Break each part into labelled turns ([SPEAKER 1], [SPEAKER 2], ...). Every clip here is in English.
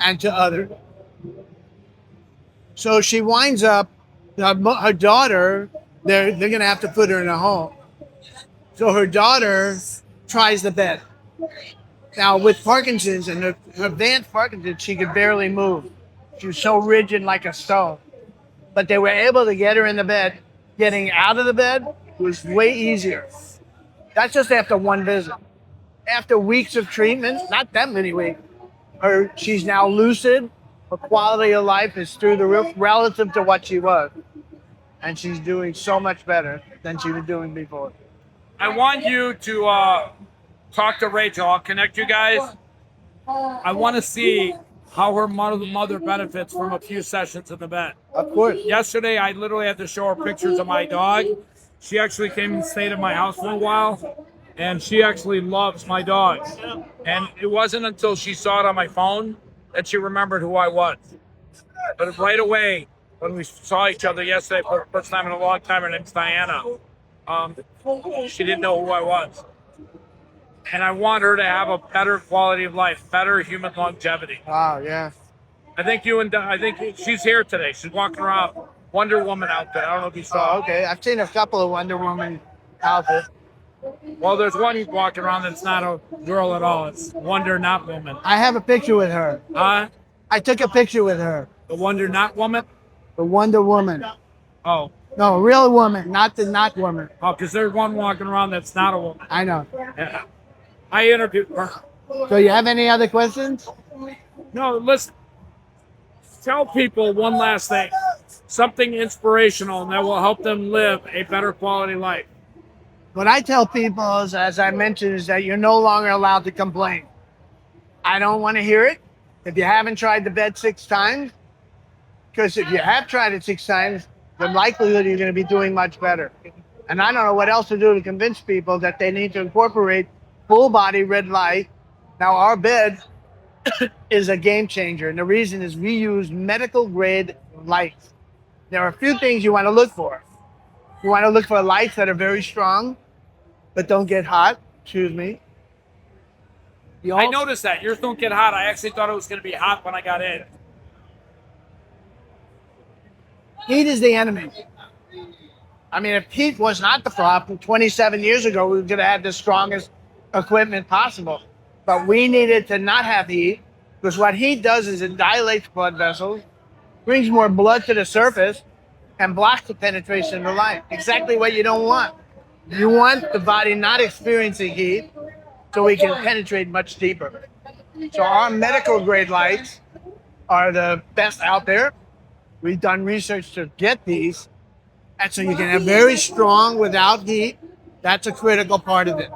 [SPEAKER 1] and to others. So she winds up, her daughter, they're going to have to put her in a home. So her daughter tries the bed. Now, with Parkinson's and her advanced Parkinson's, she could barely move. She was so rigid like a stone. But they were able to get her in the bed. Getting out of the bed was way easier. That's just after one visit. After weeks of treatment, not that many weeks, she's now lucid. Her quality of life is through the roof relative to what she was. And she's doing so much better than she was doing before.
[SPEAKER 2] I want you to talk to Rachel. I'll connect you guys. I want to see how her mother benefits from a few sessions in the bed.
[SPEAKER 1] Of course.
[SPEAKER 2] Yesterday, I literally had to show her pictures of my dog. She actually came and stayed at my house for a while, and she actually loves my dog. And it wasn't until she saw it on my phone that she remembered who I was. But right away, when we saw each other yesterday for the first time in a long time, her name's Diana, she didn't know who I was. And I want her to have a better quality of life, better human longevity.
[SPEAKER 1] Wow, yeah.
[SPEAKER 2] I think she's here today. She's walking around, Wonder Woman outfit. I don't know if you saw.
[SPEAKER 1] Oh, okay. I've seen a couple of Wonder Woman outfits.
[SPEAKER 2] Well, there's one walking around that's not a girl at all. It's Wonder Not Woman.
[SPEAKER 1] I have a picture with her.
[SPEAKER 2] Huh?
[SPEAKER 1] I took a picture with her.
[SPEAKER 2] The Wonder Not Woman?
[SPEAKER 1] The Wonder Woman.
[SPEAKER 2] Oh.
[SPEAKER 1] No, a real woman, not the not woman.
[SPEAKER 2] Oh, because there's one walking around that's not a woman.
[SPEAKER 1] I know.
[SPEAKER 2] Yeah. I interviewed her.
[SPEAKER 1] So you have any other questions?
[SPEAKER 2] No, listen. Tell people one last thing. Something inspirational that will help them live a better quality life.
[SPEAKER 1] What I tell people is, as I mentioned, is that you're no longer allowed to complain. I don't want to hear it. If you haven't tried the bed 6 times, because if you have tried it 6 times, the likelihood you're going to be doing much better. And I don't know what else to do to convince people that they need to incorporate full body red light. Now, our bed is a game changer. And the reason is we use medical grade lights. There are a few things you want to look for. You want to look for lights that are very strong, but don't get hot. Excuse me.
[SPEAKER 2] I noticed that. Yours don't get hot. I actually thought it was going to be hot when I got in.
[SPEAKER 1] Heat is the enemy. I mean, if heat was not the problem, 27 years ago, we could have had the strongest equipment possible. But we needed to not have heat, because what heat does is it dilates blood vessels, brings more blood to the surface, and blocks the penetration of the light. Exactly what you don't want. You want the body not experiencing heat so we can penetrate much deeper. So our medical grade lights are the best out there. We've done research to get these. And so you can have very strong without heat. That's a critical part of it.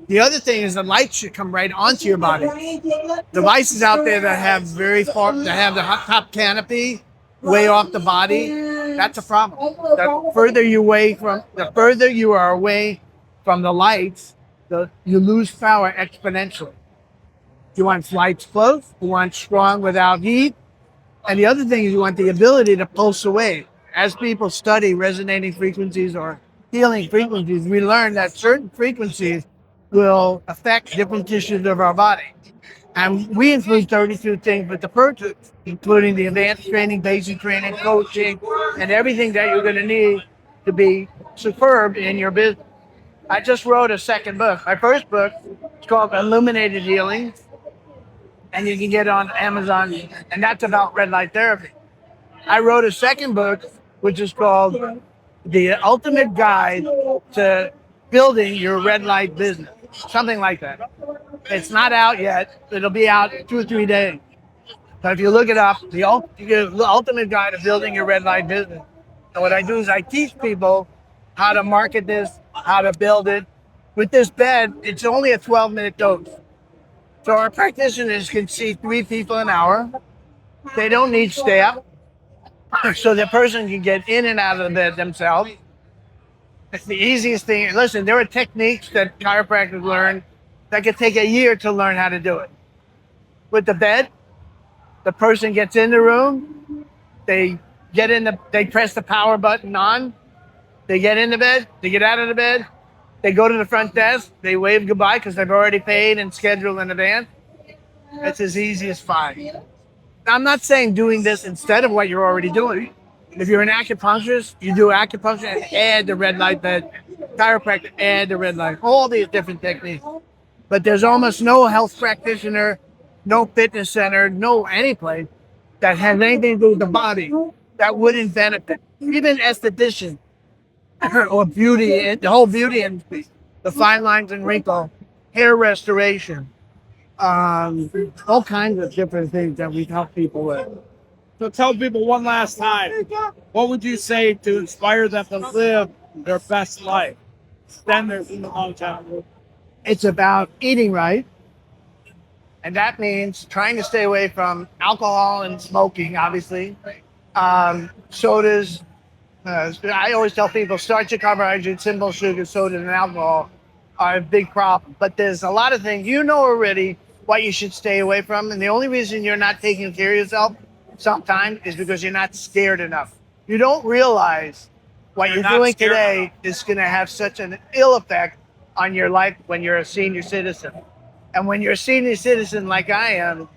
[SPEAKER 1] The other thing is the light should come right onto your body. Devices out there that have that have the top canopy way off the body, that's a problem. The further you are away from the lights, you lose power exponentially. You want lights close, you want strong without heat, and the other thing is you want the ability to pulse away. As people study resonating frequencies or healing frequencies, we learn that certain frequencies will affect different tissues of our body. And we include 32 things with the purchase, including the advanced training, basic training, coaching, and everything that you're going to need to be superb in your business. I just wrote a second book. My first book is called Illuminated Healing, and you can get it on Amazon, and that's about red light therapy. I wrote a second book, which is called The Ultimate Guide to Building Your Red Light Business, something like that. It's not out yet. It'll be out in 2 or 3 days. But if you look it up, the ultimate guide to building your red light business. And what I do is I teach people how to market this, how to build it. With this bed, it's only a 12-minute dose. So our practitioners can see 3 people an hour. They don't need staff. So the person can get in and out of the bed themselves. It's the easiest thing. Listen, there are techniques that chiropractors learn that could take a year to learn how to do it. With the bed, the person gets in the room, they press the power button on, they get in the bed, they get out of the bed, they go to the front desk, they wave goodbye because they've already paid and scheduled in advance. It's as easy as 5. Now, I'm not saying doing this instead of what you're already doing. If you're an acupuncturist, you do acupuncture and add the red light bed. Chiropractor, add the red light. All these different techniques. But there's almost no health practitioner, no fitness center, no any place that has anything to do with the body that wouldn't benefit. Even esthetician or beauty, the whole beauty industry, the fine lines and wrinkle, hair restoration, all kinds of different things that we help people with.
[SPEAKER 2] So tell people one last time, what would you say to inspire them to live their best life? Extend their longevity.
[SPEAKER 1] It's about eating right. And that means trying to stay away from alcohol and smoking, obviously. Sodas. I always tell people starch, carbohydrates, simple sugar, soda, and alcohol are a big problem. But there's a lot of things you know already what you should stay away from. And the only reason you're not taking care of yourself sometimes is because you're not scared enough. You don't realize what you're doing today is going to have such an ill effect on your life when you're a senior citizen. And when you're a senior citizen like I am,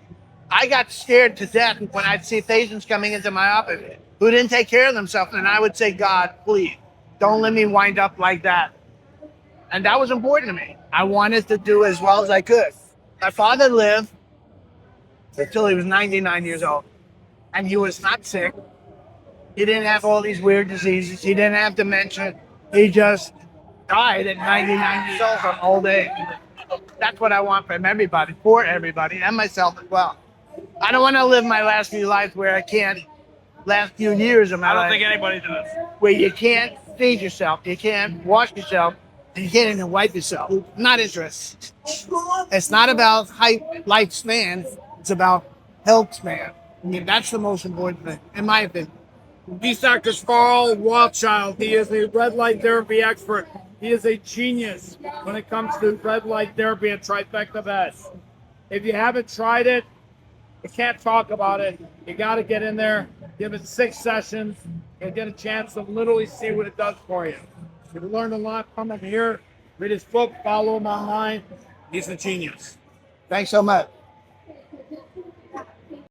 [SPEAKER 1] I got scared to death when I'd see patients coming into my office who didn't take care of themselves. And I would say, God, please, don't let me wind up like that. And that was important to me. I wanted to do as well as I could. My father lived until he was 99 years old. And he was not sick. He didn't have all these weird diseases. He didn't have dementia. He just died at 99 years old from old age. That's what I want from everybody, for everybody, and myself as well. I don't want to live my last few lives where I can't, last few years of my life.
[SPEAKER 2] I don't think anybody does.
[SPEAKER 1] Where you can't feed yourself, you can't wash yourself, and you can't even wipe yourself. I'm not interested. It's not about height, lifespan. It's about health span. I mean, that's the most important thing, in my opinion.
[SPEAKER 2] He's Dr. Carl Rothschild. He is a red light therapy expert. He is a genius when it comes to red light therapy and trifecta beds. If you haven't tried it, you can't talk about it. You got to get in there, give it 6 sessions, and get a chance to literally see what it does for you. If you learned a lot from him here, read his book, follow him online. He's a genius.
[SPEAKER 1] Thanks so much.